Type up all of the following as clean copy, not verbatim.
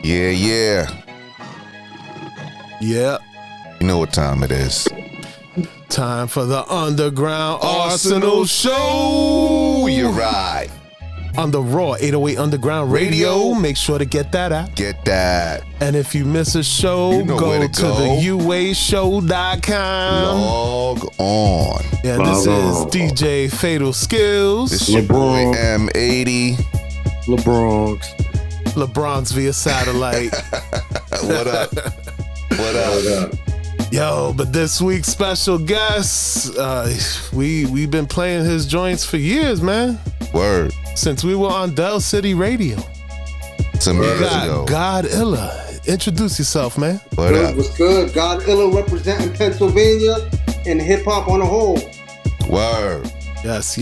Yeah. Yeah. You know what time it is. Time for the Underground Arsenal Show. You're right. On the Raw 808 Underground Radio. Make sure to get that out. Get that. And if you miss a show, You know where go to to go. the uashow.com. Log on. Yeah, this is DJ Fatal Skills. This your boy M80. Lebronx. Lebronx via satellite. What up? What up? Yo, but this week's special guest, we've been playing his joints for years, man. Word. Since we were on Del City Radio. Some years ago. Godilla. Introduce yourself, man. What up? What's good? Godilla representing Pennsylvania and hip hop on the whole. Word. Yes.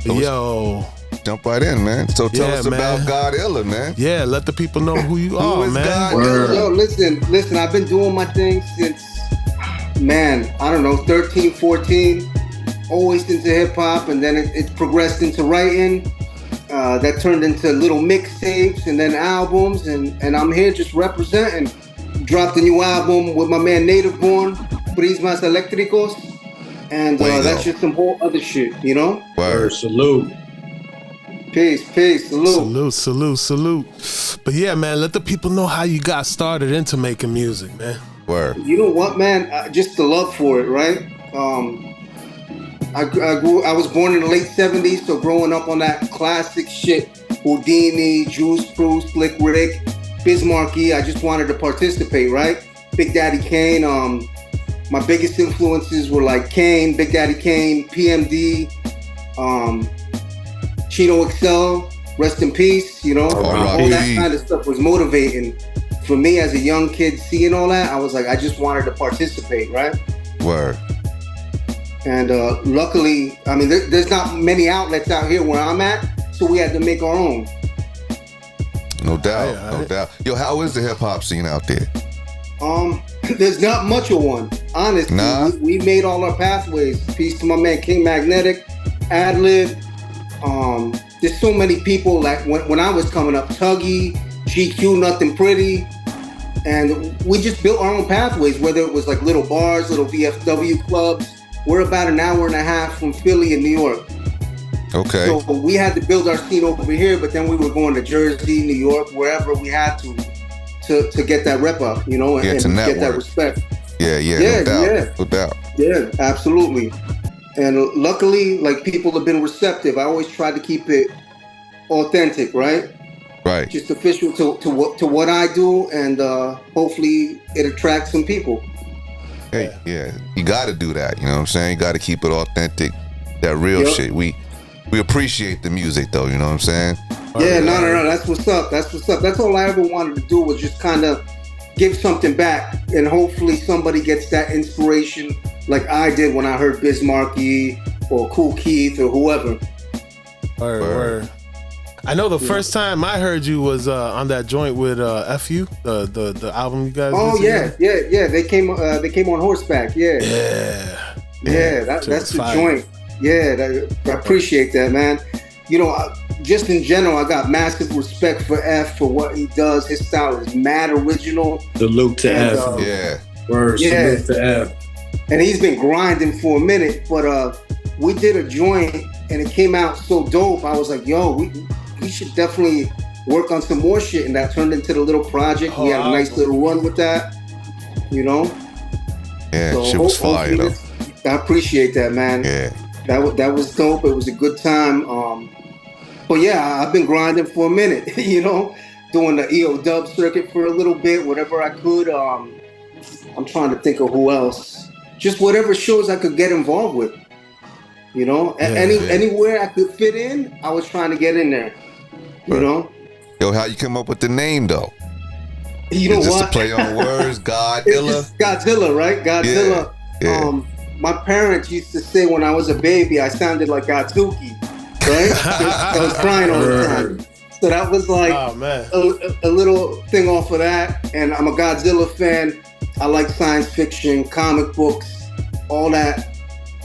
Yo. Jump right in, man. So tell us man. about Godilla, man. Yeah, let the people know who you are, is man. Godilla? Yo, listen, I've been doing my thing since, man, I don't know, 13, 14. Always into hip hop, and then it progressed into writing. That turned into little mixtapes and then albums, and I'm here just representing. Dropped a new album with my man Native Born Prismas Electricos, and that's just some whole other shit, you know? Word. Salute. Peace, Salute. But yeah, man, let the people know how you got started into making music, man. Word. You know what, man? Just the love for it, right? I was born in the late 70s, so growing up on that classic shit, Houdini, Juice Fruit, Slick Rick, Bismarcky, I just wanted to participate, right? Big Daddy Kane, my biggest influences were like Kane, Big Daddy Kane, PMD, Chino XL, rest in peace, you know? All that kind of stuff was motivating. For me as a young kid, seeing all that, I was like, I just wanted to participate, right? Word. And luckily, I mean, there's not many outlets out here where I'm at, so we had to make our own. No doubt. Yo, how is the hip hop scene out there? There's not much of one, honestly. Nah. We made all our pathways. Peace to my man King Magnetic, Adlib. There's so many people, like when I was coming up, Tuggy, GQ, Nothing Pretty, and we just built our own pathways, whether it was like little bars, little VFW clubs. We're about an hour and a half from Philly and New York. Okay. So we had to build our scene over here, but then we were going to Jersey, New York, wherever we had to get that rep up, you know, and get that respect. Yeah, no doubt. Yeah, absolutely. And luckily, like, people have been receptive. I always try to keep it authentic, right? Right. Just official to what I do, and hopefully it attracts some people. Hey, yeah, you got to do that. You know what I'm saying? You got to keep it authentic, that real shit. We appreciate the music, though. You know what I'm saying? Yeah, no. That's what's up. That's all I ever wanted to do, was just kind of give something back, and hopefully somebody gets that inspiration like I did when I heard Bismarcky or Kool Keith or whoever. Word. I know the first time I heard you was on that joint with FU, the album you guys. Oh did yeah. They came on horseback. Yeah. That's the fire. joint. Yeah, I appreciate that, man. You know, just in general, I got massive respect for F for what he does. His style is mad original. Salute to F. Word. Salute to F. And he's been grinding for a minute, but we did a joint and it came out so dope. I was like, yo, we should definitely work on some more shit, and that turned into the little project. We had a nice little run with that, you know? Yeah, so shit was fire, though. I appreciate that, man. Yeah. That was dope. It was a good time. But yeah, I've been grinding for a minute, you know? Doing the EO dub circuit for a little bit, whatever I could. I'm trying to think of who else. Just whatever shows I could get involved with. You know? Anywhere I could fit in, I was trying to get in there. You know? Yo, how you come up with the name, though? You know what? Just to play on words, Godilla. Godzilla, right? Godzilla. Yeah. My parents used to say when I was a baby, I sounded like Godzuki, right? I was crying all the time. So that was like a little thing off of that. And I'm a Godzilla fan. I like science fiction, comic books, all that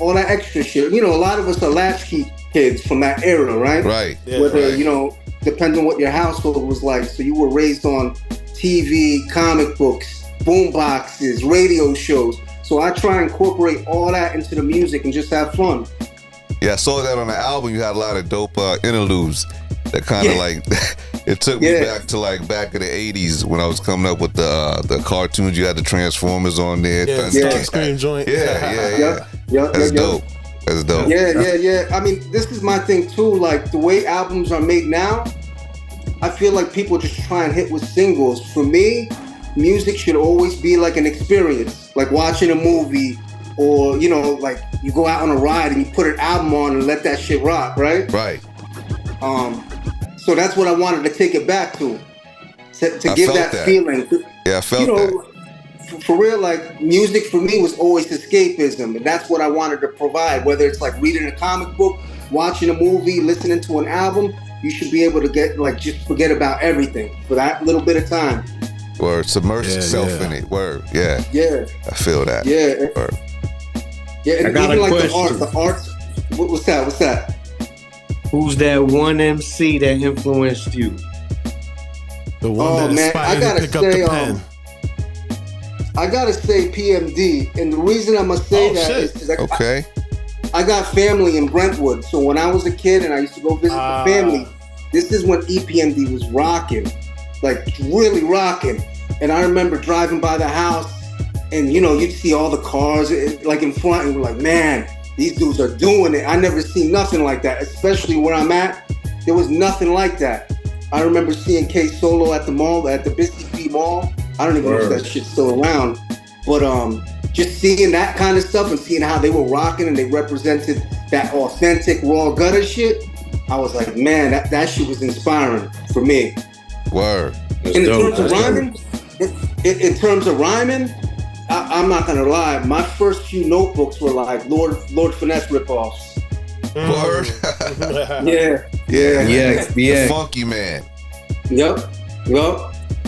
extra shit. You know, a lot of us are latchkey kids from that era, right? Right. Yeah, Whether, right. you know, depending on what your household was like. So you were raised on TV, comic books, boom boxes, radio shows. So I try and incorporate all that into the music and just have fun. Yeah, I saw that on the album. You had a lot of dope interludes that kind of like, it took me back to like back in the 80s when I was coming up with the cartoons. You had the Transformers on there. Yeah, Starscream joint. Yeah. That's dope. That's dope. Yeah. I mean, this is my thing too. Like the way albums are made now, I feel like people just try and hit with singles. For me, music should always be like an experience, like watching a movie, or, you know, like you go out on a ride and you put an album on and let that shit rock, right? Right. So that's what I wanted to take it back to give that feeling. Yeah, I felt that. For real, like music for me was always escapism, and that's what I wanted to provide. Whether it's like reading a comic book, watching a movie, listening to an album, you should be able to get like just forget about everything for that little bit of time. Word, submerge yourself in it. Word, yeah. I feel that. Yeah. Word. Yeah, and I got even a like question. the arts. What's that? Who's that one MC that influenced you? The one that inspired you to pick up the pen. I gotta say PMD, and the reason I'm gonna say that is because I got family in Brentwood, so when I was a kid and I used to go visit the family, this is when EPMD was rocking, like really rocking. And I remember driving by the house, and you know, you'd see all the cars like in front, and we're like, man, these dudes are doing it. I never seen nothing like that, especially where I'm at. There was nothing like that. I remember seeing K Solo at the mall, at the Bisbee Mall. I don't even know if that shit's still around, but just seeing that kind of stuff and seeing how they were rocking and they represented that authentic raw gutter shit, I was like, man, that shit was inspiring for me. Word. In terms of rhyming, I'm not gonna lie. My first few notebooks were like Lord Finesse ripoffs. Word. Yeah. The Funky Man. Yep.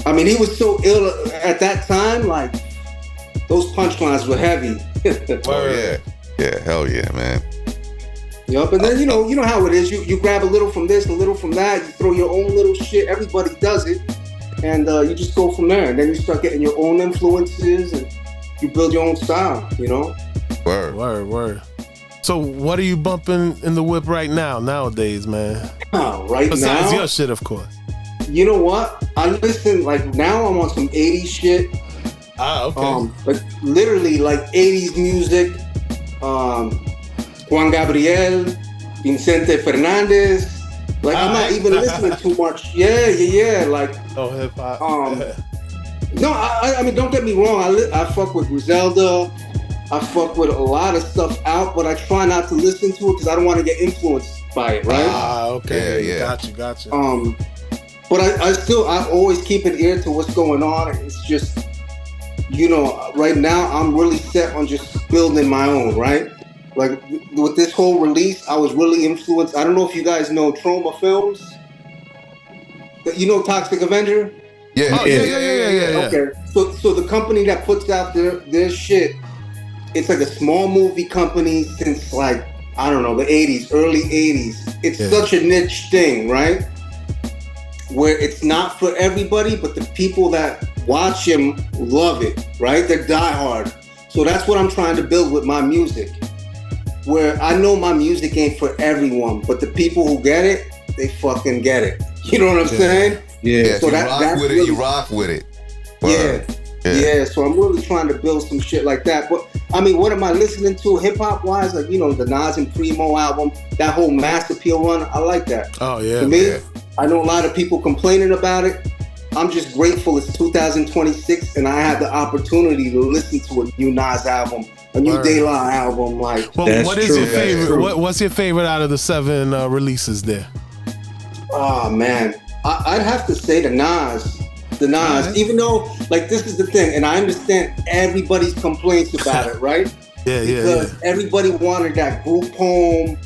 I mean, he was so ill at that time. Like those punchlines were heavy. Yeah. Hell yeah, man. Yep. And then you know how it is. You grab a little from this, a little from that. You throw your own little shit. Everybody does it, and you just go from there. And then you start getting your own influences, and you build your own style. You know. Word. So what are you bumping in the whip right now, nowadays, man? Besides your shit, of course. You know what? I listen, like now I'm on some 80s shit. Okay. Like literally like 80s music. Juan Gabriel, Vicente Fernandez. Like I'm not even listening too much. Yeah. Like hip hop. No, I mean, don't get me wrong. I fuck with Griselda. I fuck with a lot of stuff out, but I try not to listen to it because I don't want to get influenced by it, right? Okay. Yeah. Gotcha. But I always keep an ear to what's going on. It's just, you know, right now I'm really set on just building my own, right? Like with this whole release, I was really influenced. I don't know if you guys know Trauma Films. You know Toxic Avenger? Yeah. Okay. So the company that puts out their shit, it's like a small movie company since like, I don't know, the 80s, early 80s. It's such a niche thing, right? Where it's not for everybody, but the people that watch him love it, right? They're diehard. So that's what I'm trying to build with my music. Where I know my music ain't for everyone, but the people who get it, they fucking get it. You know what I'm saying? Yeah. So you rock with it. Yeah. So I'm really trying to build some shit like that. But I mean, what am I listening to hip hop wise? Like, you know, the Nas and Primo album, that whole Mass Appeal run, I like that. Oh yeah. For me, I know a lot of people complaining about it. I'm just grateful it's 2026 and I had the opportunity to listen to a new Nas album, a new De La album. Like, well, what is your favorite? What's your favorite out of the 7 releases there? Oh man, I'd have to say the Nas. Even though, like, this is the thing, and I understand everybody's complaints about it, right? Because everybody wanted that group home,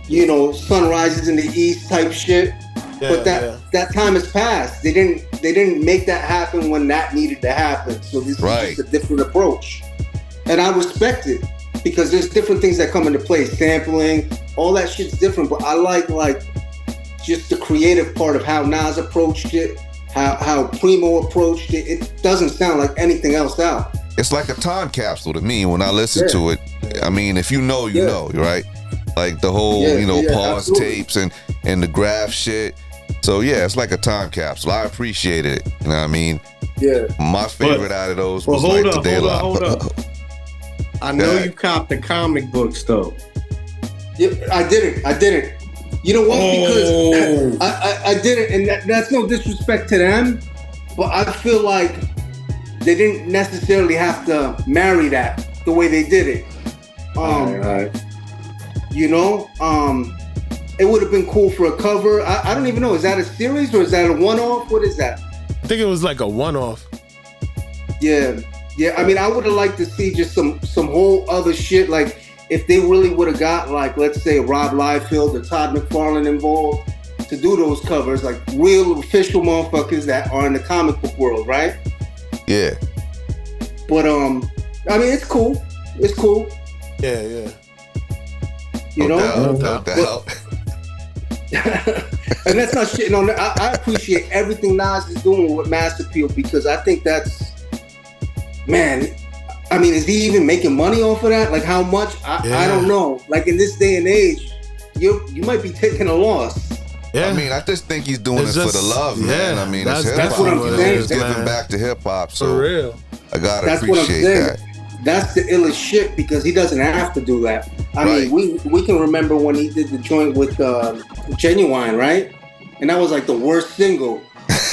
you know, sunrises in the east type shit. But that time has passed. They didn't make that happen when that needed to happen. So this is just a different approach, and I respect it because there's different things that come into play: sampling, all that shit's different. But I like just the creative part of how Nas approached it, how Primo approached it. It doesn't sound like anything else out. It's like a time capsule to me when I listen to it. I mean, if you know, you know, right? Like the whole, pause absolutely. tapes and the graph shit. So yeah, it's like a time capsule. I appreciated it. You know what I mean? Yeah. My favorite out of those was hold like up, the Daylight. hold up. I know you copped the comic books though. Yeah, I didn't. You know what? Because I didn't, and that's no disrespect to them, but I feel like they didn't necessarily have to marry that the way they did it. Right. It would have been cool for a cover. I don't even know. Is that a series or is that a one-off? What is that? I think it was like a one-off. Yeah. I mean, I would have liked to see just some whole other shit. Like if they really would have got like, let's say, Rob Liefeld or Todd McFarlane involved to do those covers, like real official motherfuckers that are in the comic book world, right? Yeah. But I mean, it's cool. It's cool. Yeah. No doubt. And that's not shitting on that. I appreciate everything Nas is doing with Mass Appeal because I think that's, man, I mean, is he even making money off of that? Like how much? I don't know. Like in this day and age, you might be taking a loss. Yeah. I mean, I just think he's doing it for the love, man. I mean, it's hip-hop. That's what I'm saying. He's giving back to hip-hop. So for real. I gotta that's what I'm appreciate saying. that. That's the illest shit because he doesn't have to do that. I mean, we can remember when he did the joint with Genuine, right? And that was like the worst single.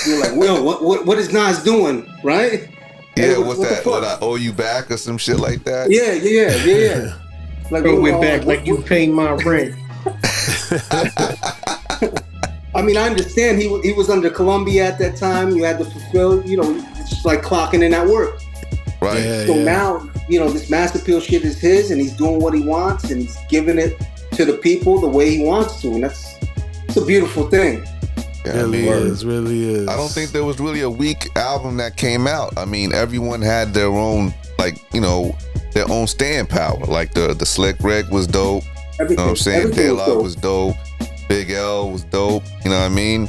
You're like, well, what is Nas doing, right? Yeah, what's that? What, I owe you back or some shit like that? Yeah. Like throw it back like you paying my rent. I mean, I understand he was under Columbia at that time. You had to fulfill, it's just like clocking in at work. Right. So now, this Mass Appeal shit is his, and he's doing what he wants, and he's giving it to the people the way he wants to, and it's a beautiful thing. Yeah, really is. I don't think there was really a weak album that came out. I mean, everyone had their own, their own staying power. Like the Slick Rick was dope. You know what I'm saying? Daylight was dope. Big L was dope. You know what I mean?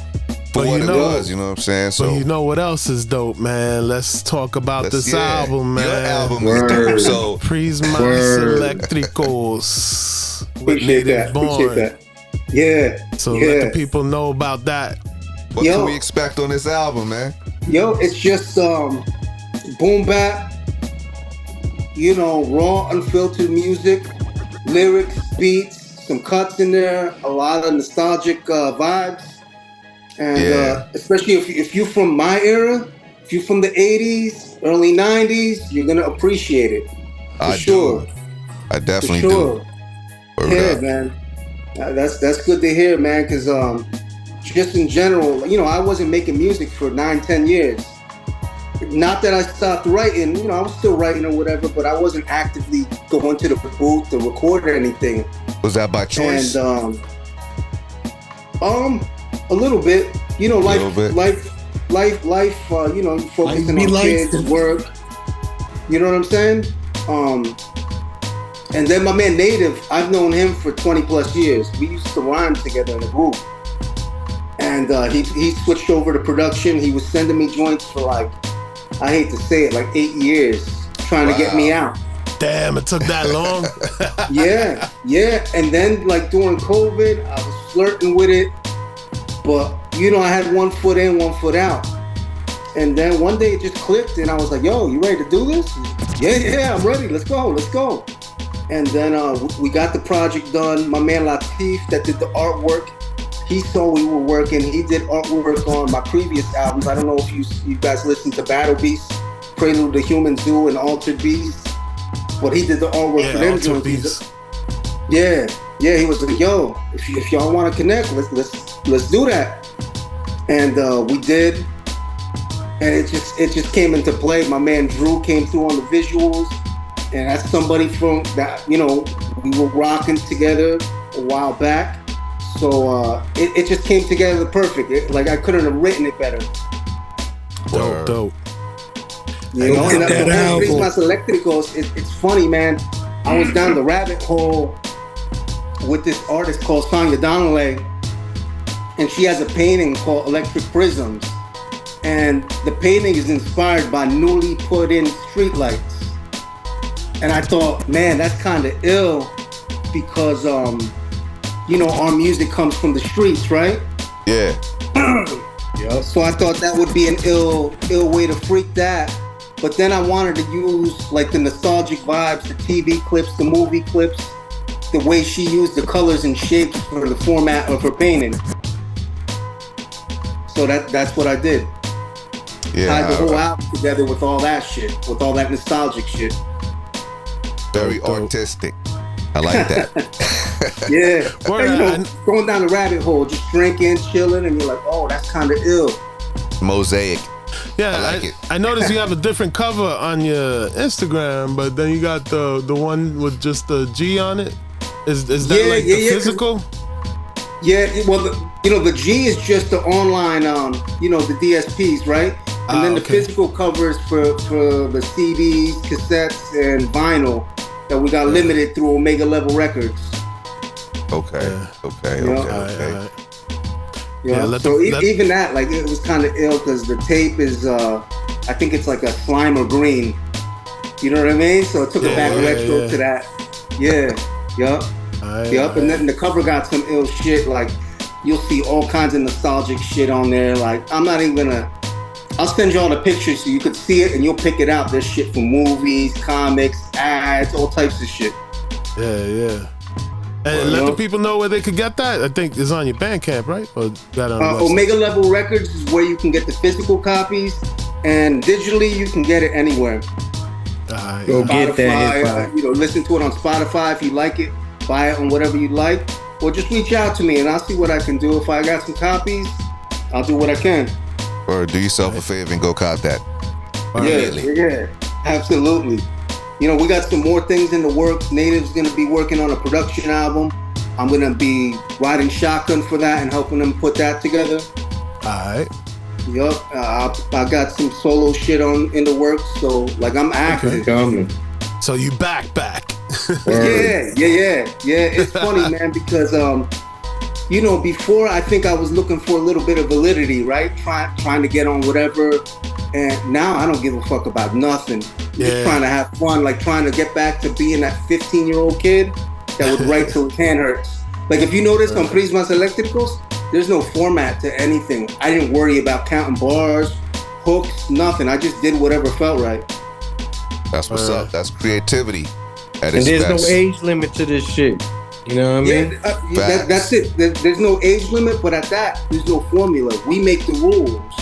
For what it was, you know what I'm saying? So you know what else is dope, man? Let's talk about this album, man. Your album is dope. So Prismas Electricos with Native Born. Appreciate that. Yeah. So let the people know about that. What can we expect on this album, man? It's just boom bap, raw, unfiltered music, lyrics, beats, some cuts in there, a lot of nostalgic vibes. And especially if you're from my era, if you're from the 80s, early 90s, you're going to appreciate it. For sure. I definitely do. Yeah, man. That's good to hear, man, because just in general, I wasn't making music for 9-10 years. Not that I stopped writing, I was still writing or whatever, but I wasn't actively going to the booth to record or anything. Was that by choice? And a little bit, life, focusing on kids, work. You know what I'm saying? And then my man Native, I've known him for 20 plus years. We used to rhyme together in a group. And he switched over to production. He was sending me joints for I hate to say it, 8 years, trying to get me out. Damn, it took that long? Yeah. And then during COVID, I was flirting with it. But, I had one foot in, one foot out. And then one day it just clicked and I was like, yo, you ready to do this? Yeah, I'm ready. Let's go. And then we got the project done. My man Latif that did the artwork, he saw we were working. He did artwork on my previous albums. I don't know if you guys listened to Battle Beast, Prelude to Human Zoo, and Altered Beast. But he did the artwork for them. Altered Beast. Yeah, he was like, yo, if y'all want to connect, let's do that. And we did. And it just came into play. My man Drew came through on the visuals. And that's somebody from that, we were rocking together a while back. So it just came together perfect. I couldn't have written it better. Dope. And Prismas Electricos, it's funny, man. I was down the rabbit hole with this artist called Sonia Donnelly, and she has a painting called Electric Prisms, and the painting is inspired by newly put in streetlights. And I thought, man, that's kind of ill because, you know, our music comes from the streets, right? Yeah. Yep. So I thought that would be an ill way to freak that. But then I wanted to use like the nostalgic vibes, the TV clips, the movie clips, the way she used the colors and shapes for the format of her painting. So that's what I did. Yeah. Tied the whole album together with all that shit, with all that nostalgic shit. Very artistic. I like that. Yeah. And, you know, going down the rabbit hole, just drinking, chilling, and you're like, oh, that's kind of ill. Mosaic. Yeah, I like it. I noticed you have a different cover on your Instagram, but then you got the one with just the G on it. Is that like the physical? Yeah, well, the G is just the online, the DSPs, right? And then the physical covers for the CDs, cassettes, and vinyl that we got limited through Omega Level Records. Okay. Yeah. So even that, like, it was kind of ill because the tape is, I think it's like a slime or green. You know what I mean? So it took it back retro to that. Yeah. Yup. And then the cover got some ill shit. Like, you'll see all kinds of nostalgic shit on there. Like, I'm not even gonna. I'll send you all the pictures so you could see it and you'll pick it out. There's shit from movies, comics, ads, all types of shit. Yeah. And let the people know where they could get that. I think it's on your Bandcamp, right? Or that on Omega Level Records is where you can get the physical copies, and digitally you can get it anywhere. Go get that. Listen to it on Spotify if you like it. Buy it on whatever you like, or just reach out to me and I'll see what I can do. If I got some copies, I'll do what I can. Or do yourself a favor and go cop that. Yeah, absolutely. We got some more things in the works. Native's gonna be working on a production album. I'm gonna be riding shotgun for that and helping them put that together. Alright. Yup. I got some solo shit in the works, so like I'm active. Coming. So you back. Yeah. It's funny, man, because before I think I was looking for a little bit of validity, right? Trying to get on whatever, and now I don't give a fuck about nothing. Just trying to have fun, like trying to get back to being that 15-year-old kid that would write till his hand hurts. Like if you notice on Prismas Electricos, there's no format to anything. I didn't worry about counting bars, hooks, nothing. I just did whatever felt right. That's what's up. That's creativity. And there's no age limit to this shit. You know what I mean? That's it. There's no age limit, but at that, there's no formula. We make the rules.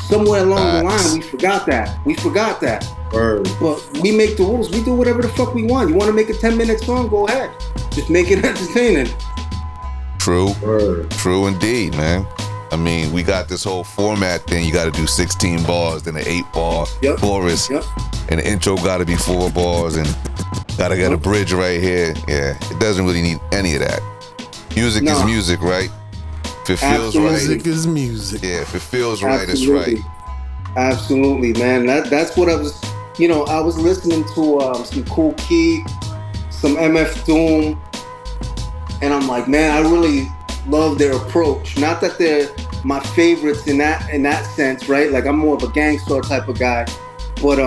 Somewhere along the line, we forgot that. Word. But we make the rules. We do whatever the fuck we want. You want to make a 10-minute song? Go ahead. Just make it entertaining. True. Word. True indeed, man. I mean, we got this whole format thing. You got to do 16 bars, then an 8-bar chorus. Yep. And the intro got to be 4 bars, and got to get a bridge right here. Yeah, it doesn't really need any of that. Music is music, right? If it feels right. Music is music. Yeah, if it feels right, it's right. Absolutely, man. That's what I was, I was listening to some Kool Keith, some MF Doom, and I'm like, man, I really love their approach. Not that they're my favorites in that sense, right? Like I'm more of a gangster type of guy, but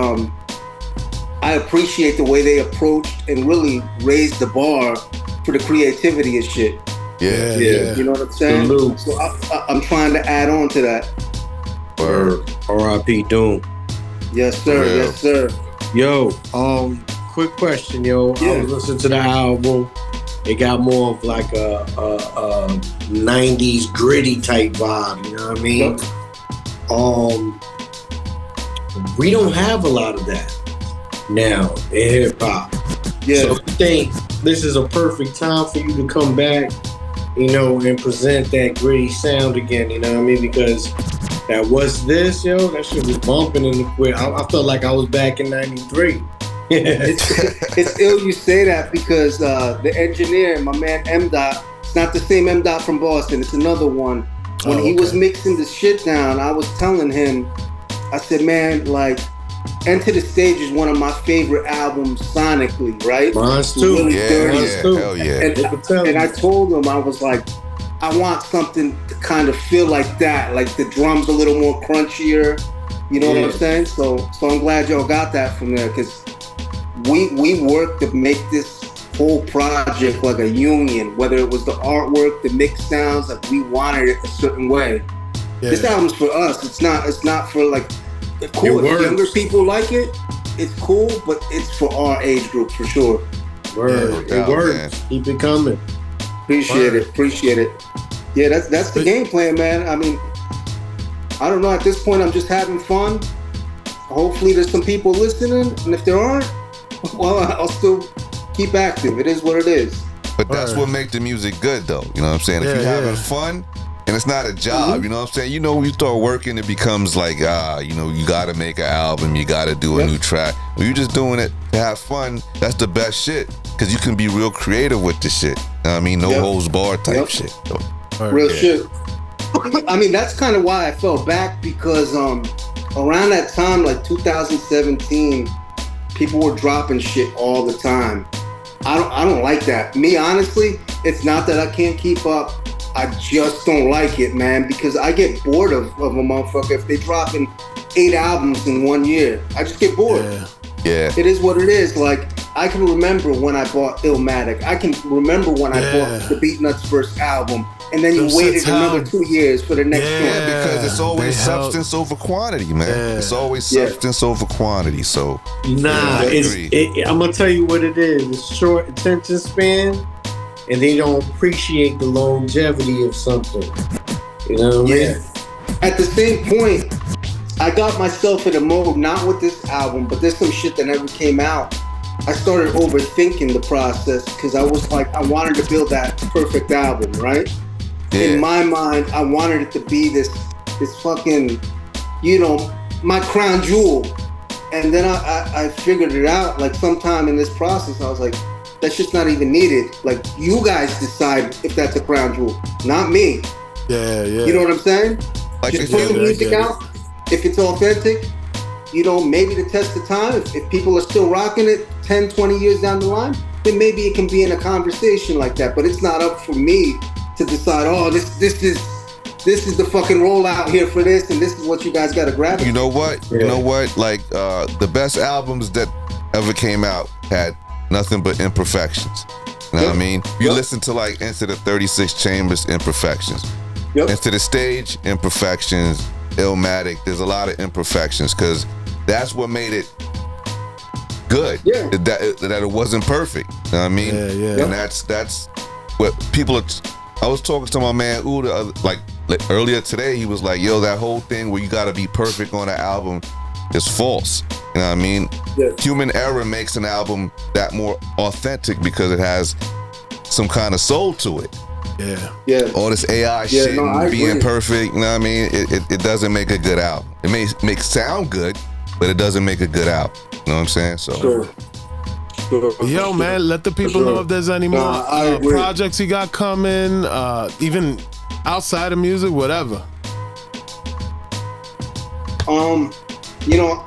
I appreciate the way they approached and really raised the bar for the creativity and shit. Yeah. You know what I'm saying? Salute. So I'm trying to add on to that. Word. R.I.P. Doom. Yes, sir. Yo, quick question, yo. Yeah. I was listening to the album. It got more of like a 90s gritty type vibe, you know what I mean? Yep. We don't have a lot of that now in hip hop. Yeah. So I think this is a perfect time for you to come back, and present that gritty sound again, you know what I mean? Because that What's This, yo, that shit was bumping in the quit. I felt like I was back in 93. It's ill you say that because the engineer, my man M. Dot, it's not the same M. Dot from Boston, it's another one. When he was mixing the shit down, I was telling him, I said, man, like, Enter the Stage is one of my favorite albums sonically, right? Mine's too. Really Hell yeah. And I told him, I was like, I want something to kind of feel like that, like the drums a little more crunchier. You know what I'm saying? So I'm glad y'all got that from there, because we worked to make this whole project like a union, whether it was the artwork, the mix sounds, like we wanted it a certain way. Yeah. This album's for us. It's not for like, cool. If younger people like it, it's cool, but it's for our age group for sure. Word. It works. Man. Keep it coming. Appreciate it. Yeah, that's the game plan, man. I mean, I don't know. At this point, I'm just having fun. Hopefully, there's some people listening, and if there aren't, well, I'll still keep active. It is what it is. But that's what makes the music good, though. You know what I'm saying? If you're having fun, and it's not a job, you know what I'm saying? You know, when you start working, it becomes like, you know, you got to make an album, you got to do a new track. When you're just doing it to have fun, that's the best shit, because you can be real creative with the shit. You know what I mean? No holds barred type shit. Real shit. I mean, that's kind of why I fell back, because around that time, like 2017, people were dropping shit all the time. I don't like that. Me, honestly, it's not that I can't keep up. I just don't like it, man, because I get bored of a motherfucker if they dropping 8 albums in 1 year. I just get bored. Yeah. It is what it is. Like, I can remember when I bought Illmatic. I can remember when I bought the Beatnuts first album. And then you waited another 2 years for the next one. Yeah, because it's always substance over quantity, man. Yeah. It's always substance over quantity. So, I'm going to tell you what it is. It's short attention span, and they don't appreciate the longevity of something. You know what I mean? At the same point, I got myself in a mode, not with this album, but there's some shit that never came out. I started overthinking the process, because I was like, I wanted to build that perfect album, right? Yeah. In my mind, I wanted it to be this fucking, you know, my crown jewel. And then I figured it out, like sometime in this process, I was like, that's just not even needed. Like, you guys decide if that's a crown jewel, not me. Yeah. You know what I'm saying? Just put the music out. If it's authentic, you know, maybe to test the time, if people are still rocking it 10, 20 years down the line, then maybe it can be in a conversation like that. But it's not up for me to decide, oh, this is the fucking rollout here for this, and this is what you guys got to grab. You know what? You know what? Like, the best albums that ever came out had nothing but imperfections. You know what I mean? You listen to, like, Into the 36 Chambers, imperfections. Into the Stage, imperfections. Illmatic, there's a lot of imperfections, because that's what made it good. That it wasn't perfect. You know what I mean? And that's what people are. I was talking to my man Uda, like earlier today. He was like, "Yo, that whole thing where you got to be perfect on an album is false." You know what I mean? Human error makes an album that more authentic, because it has some kind of soul to it. All this AI shit and being perfect, you know what I mean? It doesn't make a good album. It may make sound good, but it doesn't make a good album. You know what I'm saying? So, Yo, man, let the people know if there's any more projects you got coming, even outside of music, whatever. You know,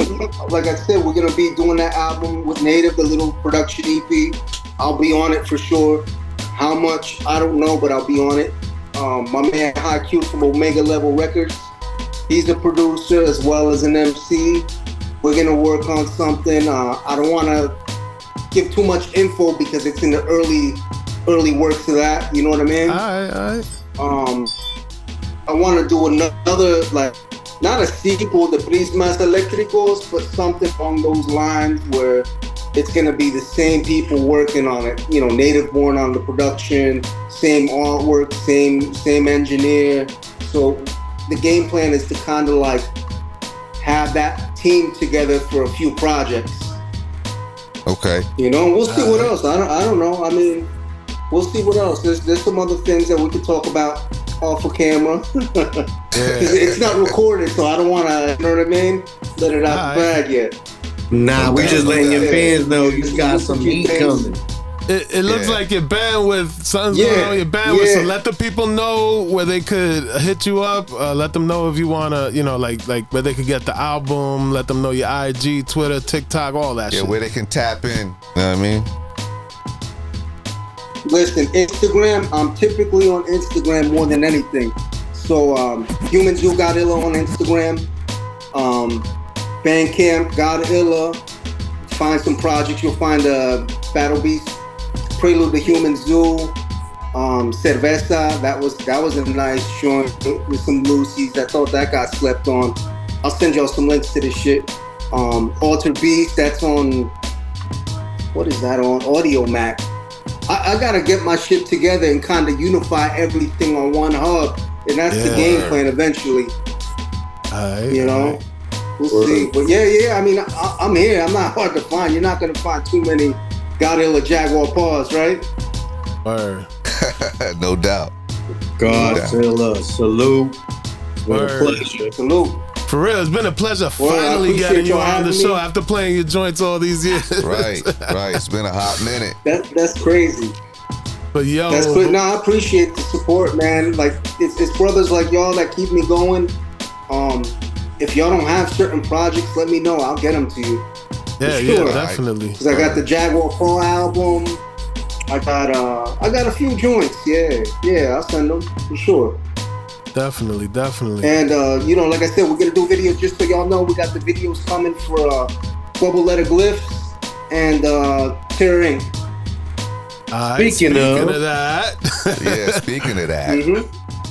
like I said, we're gonna be doing that album with Native, the little production EP. I'll be on it for sure. How much, I don't know, but I'll be on it. My man High Q from Omega Level Records, he's a producer as well as an MC. We're gonna work on something. I don't wanna give too much info, because it's in the early works of that, you know what I mean? All right. I wanna do another, like, not a sequel to Prismas Electricos, but something along those lines where it's gonna be the same people working on it. You know, Native Born on the production, same artwork, same engineer. So the game plan is to kind of like have that team together for a few projects. Okay. You know, we'll see what else. I don't know. I mean, we'll see what else. There's some other things that we could talk about off of camera. It's not recorded, so I don't want to, you know what I mean? Let it out the bag yet. Nah, we just letting your fans know you got some heat coming. It looks like your bandwidth, something's going on with your bandwidth. So let the people know where they could hit you up. Let them know if you wanna, like where they could get the album. Let them know your IG, Twitter, TikTok, all that shit. Yeah, where they can tap in. You know what I mean? Listen, Instagram. I'm typically on Instagram more than anything. So Human Zoo Godilla on Instagram. Bandcamp Godilla. Find some projects. You'll find Battle Beast, Prelude to Human Zoo, Cerveza. That was a nice joint with some Lucy's. I thought that got slept on. I'll send y'all some links to this shit. Alter Beast. That's on. What is that on? Audio Mac. I gotta get my shit together and kind of unify everything on one hub, and that's the game plan eventually. We'll see. But yeah. I mean, I'm here. I'm not hard to find. You're not gonna find too many Godilla Jaguar paws, right? Word. No doubt. Godzilla, salute. It's been a pleasure. Salute. For real, it's been a pleasure finally getting you on the show after playing your joints all these years. Right. It's been a hot minute. That's crazy. But yo, that's good. No, I appreciate the support, man. Like it's brothers like y'all that keep me going. If y'all don't have certain projects, let me know. I'll get them to you. Yeah, definitely. Because I got the Jaguar Paw album. I got a few joints. Yeah, I'll send them for sure. Definitely. And like I said, we're gonna do videos just so y'all know. We got the videos coming for Bubble Letter Glyphs and Terror Inc. Speaking of that. Yeah, speaking of that.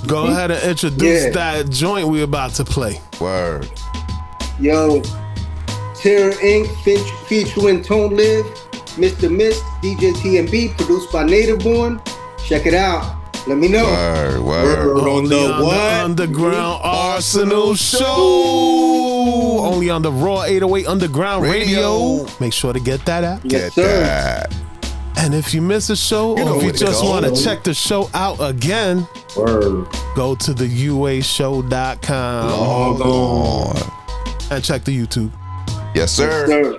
Go ahead and introduce that joint we about to play. Word. Yo, Terror Inc. featuring Tone Live, Mr. Mist, DJ TMB, produced by Native Born. Check it out. Let me know. Word. Only on the Underground Arsenal Show. Only on the Raw 808 Underground Radio. Make sure to get that app. Yes, sir. That. And if you miss a show, or if you just want to check the show out again, go to the uashow.com. Log on. And check the YouTube. Yes, sir. Yes, sir.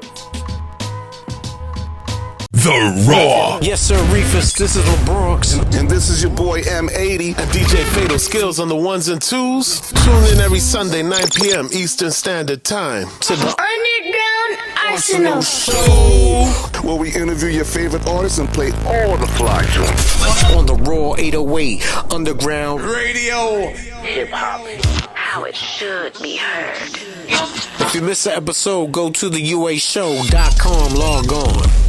The Raw. Yes, sir, Reefus. This is Lebronx. And this is your boy M80. And DJ Fatal Skills on the ones and twos. Tune in every Sunday, 9 p.m. Eastern Standard Time to the Underground Arsenal Show, where we interview your favorite artists and play all the fly joints. On the Raw 808 Underground Radio. Hip Hop. How it should be heard. If you miss an episode, go to the uashow.com. Log on.